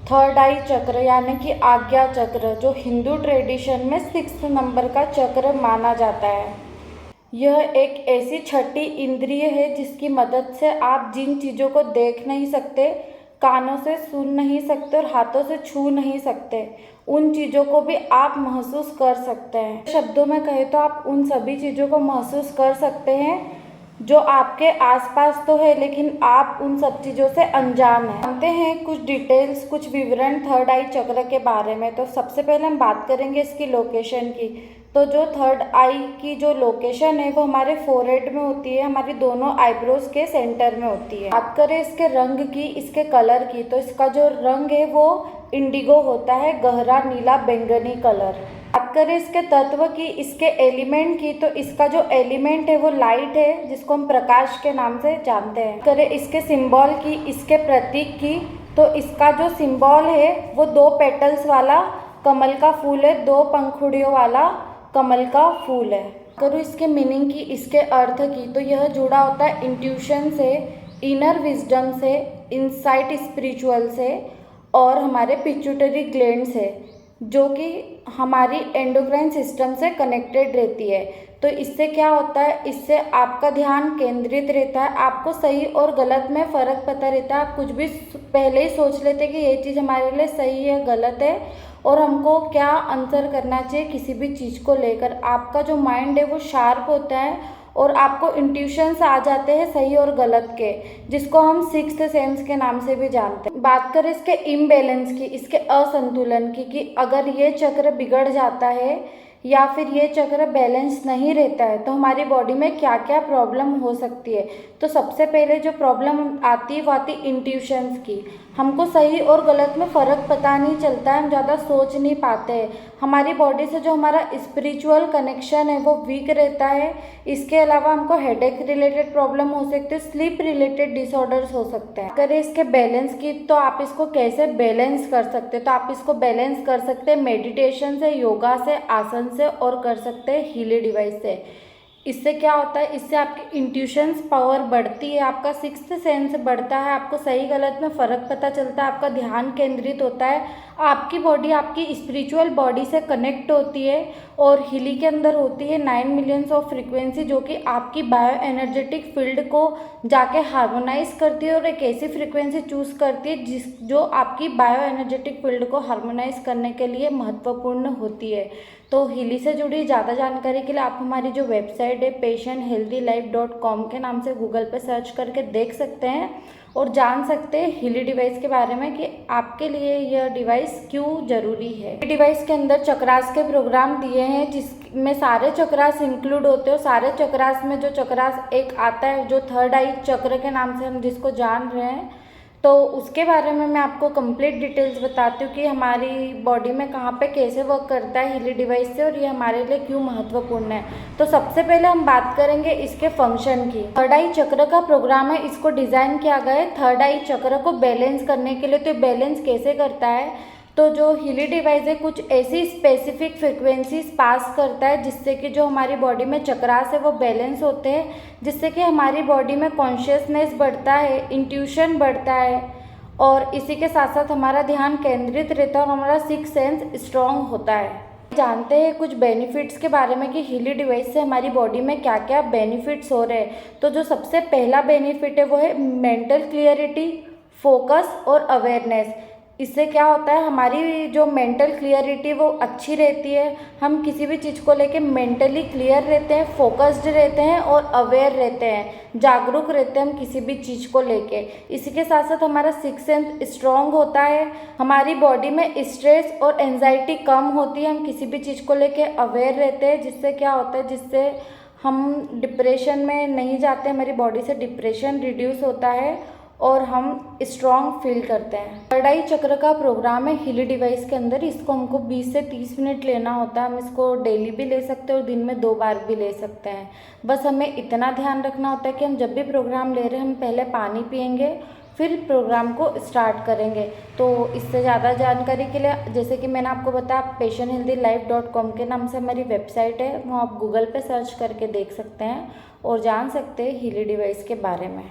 Third आई चक्र यानी कि आज्ञा चक्र, जो हिंदू ट्रेडिशन में 6 नंबर का चक्र माना जाता है। यह एक ऐसी छठी इंद्रिय है जिसकी मदद से आप जिन चीज़ों को देख नहीं सकते, कानों से सुन नहीं सकते और हाथों से छू नहीं सकते, उन चीज़ों को भी आप महसूस कर सकते हैं। शब्दों में कहें तो आप उन सभी चीज़ों को महसूस कर सकते हैं जो आपके आसपास तो है, लेकिन आप उन सब चीज़ों से अनजान हैं। जानते हैं कुछ डिटेल्स, कुछ विवरण थर्ड आई चक्र के बारे में। तो सबसे पहले हम बात करेंगे इसकी लोकेशन की। तो जो थर्ड आई की जो लोकेशन है वो हमारे फोरहेड में होती है, हमारी दोनों आईब्रोज के सेंटर में होती है। बात करें इसके रंग की, इसके कलर की, तो इसका जो रंग है वो इंडिगो होता है, गहरा नीला बैंगनी कलर। बात करें इसके तत्व की, इसके एलिमेंट की, तो इसका जो एलिमेंट है वो लाइट है, जिसको हम प्रकाश के नाम से जानते हैं। करें इसके सिंबल की, इसके प्रतीक की, तो इसका जो सिंबल है वो 2 पेटल्स वाला कमल का फूल है, 2 पंखुड़ियों वाला कमल का फूल है। करूँ इसके मीनिंग की, इसके अर्थ की, तो यह जुड़ा होता है इंट्यूशन से, इनर विजडम से, इनसाइट स्पिरिचुअल से और हमारे पिट्यूटरी ग्लैंड से, जो कि हमारी एंडोक्राइन सिस्टम से कनेक्टेड रहती है। तो इससे क्या होता है, इससे आपका ध्यान केंद्रित रहता है, आपको सही और गलत में फ़र्क पता रहता है। आप कुछ भी पहले ही सोच लेते कि ये चीज़ हमारे लिए सही है, गलत है, और हमको क्या आंसर करना चाहिए किसी भी चीज़ को लेकर। आपका जो माइंड है वो शार्प होता है और आपको इंट्यूशंस आ जाते हैं सही और गलत के, जिसको हम सिक्स्थ सेंस के नाम से भी जानते हैं। बात करें इसके इम्बैलेंस की, इसके असंतुलन की, कि अगर ये चक्र बिगड़ जाता है या फिर ये चक्र बैलेंस नहीं रहता है तो हमारी बॉडी में क्या क्या प्रॉब्लम हो सकती है। तो सबसे पहले जो प्रॉब्लम आती है वो आती है इंट्यूशंस की। हमको सही और गलत में फ़र्क पता नहीं चलता है, हम ज़्यादा सोच नहीं पाते हैं, हमारी बॉडी से जो हमारा स्पिरिचुअल कनेक्शन है वो वीक रहता है। इसके अलावा हमको हेडेक रिलेटेड प्रॉब्लम हो सकती है, स्लीप रिलेटेड डिसऑर्डर्स हो सकते हैं। अगर इसके बैलेंस की, तो आप इसको कैसे बैलेंस कर सकते हैं, तो आप इसको बैलेंस कर सकते हैं मेडिटेशन से, योगा से, आसन से और कर सकते हैं हीली डिवाइस से। इससे क्या होता है, इससे आपकी इंट्यूशंस पावर बढ़ती है, आपका सिक्स्थ सेंस बढ़ता है, आपको सही गलत में फ़र्क पता चलता है, आपका ध्यान केंद्रित होता है, आपकी बॉडी आपकी स्पिरिचुअल बॉडी से कनेक्ट होती है। और हीली के अंदर होती है 9 मिलियंस ऑफ फ्रीक्वेंसी, जो कि आपकी बायो एनर्जेटिक फील्ड को जाके हार्मोनाइज करती है और एक ऐसी फ्रीक्वेंसी चूज़ करती है जो आपकी बायो एनर्जेटिक फील्ड को हार्मोनाइज करने के लिए महत्वपूर्ण होती है। तो हीली से जुड़ी ज़्यादा जानकारी के लिए आप हमारी जो वेबसाइट है patienthealthylife.com के नाम से गूगल पे सर्च करके देख सकते हैं और जान सकते हैं हीली डिवाइस के बारे में कि आपके लिए यह डिवाइस क्यों ज़रूरी है। डिवाइस के अंदर चक्रास के प्रोग्राम दिए हैं जिसमें सारे चक्रास इंक्लूड होते हैं। सारे चक्रास में जो चक्रास एक आता है जो थर्ड आई चक्र के नाम से हम जिसको जान रहे हैं, तो उसके बारे में मैं आपको कंप्लीट डिटेल्स बताती हूँ कि हमारी बॉडी में कहाँ पे कैसे वर्क करता है हीली डिवाइस से और ये हमारे लिए क्यों महत्वपूर्ण है। तो सबसे पहले हम बात करेंगे इसके फंक्शन की। थर्ड आई चक्र का प्रोग्राम है, इसको डिज़ाइन किया गया है थर्ड आई चक्र को बैलेंस करने के लिए। तो बैलेंस कैसे करता है, तो जो हीली डिवाइस है कुछ ऐसी स्पेसिफिक फ्रिक्वेंसीज पास करता है जिससे कि जो हमारी बॉडी में चक्रास है वो बैलेंस होते हैं, जिससे कि हमारी बॉडी में कॉन्शियसनेस बढ़ता है, इंट्यूशन बढ़ता है और इसी के साथ साथ हमारा ध्यान केंद्रित रहता है और हमारा सिक्स्थ सेंस स्ट्रॉन्ग होता है। जानते हैं कुछ बेनिफिट्स के बारे में कि हीली डिवाइस से हमारी बॉडी में क्या क्या बेनिफिट्स हो रहे हैं। तो जो सबसे पहला बेनिफिट है वो है मेंटल क्लियरिटी, फोकस और अवेयरनेस। इससे क्या होता है, हमारी जो मेंटल क्लियरिटी वो अच्छी रहती है, हम किसी भी चीज़ को लेके मेंटली क्लियर रहते हैं, फोकस्ड रहते हैं और अवेयर रहते हैं, जागरूक रहते हैं हम किसी भी चीज़ को लेके। इसी के साथ साथ हमारा सिक्स्थ सेंस स्ट्रॉन्ग होता है, हमारी बॉडी में स्ट्रेस और एंजाइटी कम होती है, हम किसी भी चीज़ को लेके अवेयर रहते हैं। जिससे क्या होता है, जिससे हम डिप्रेशन में नहीं जाते, हमारी बॉडी से डिप्रेशन रिड्यूस होता है और हम स्ट्रॉन्ग फील करते हैं। थर्ड आई चक्र का प्रोग्राम है हीली डिवाइस के अंदर, इसको हमको 20 से 30 मिनट लेना होता है। हम इसको डेली भी ले सकते हैं और दिन में 2 बार भी ले सकते हैं। बस हमें इतना ध्यान रखना होता है कि हम जब भी प्रोग्राम ले रहे हैं हम पहले पानी पियेंगे फिर प्रोग्राम को स्टार्ट करेंगे। तो इससे ज़्यादा जानकारी के लिए, जैसे कि मैंने आपको बताया, patienthealthylife.com के नाम से हमारी वेबसाइट है, वो आप गूगल पे सर्च करके देख सकते हैं और जान सकते हैं हीली डिवाइस के बारे में।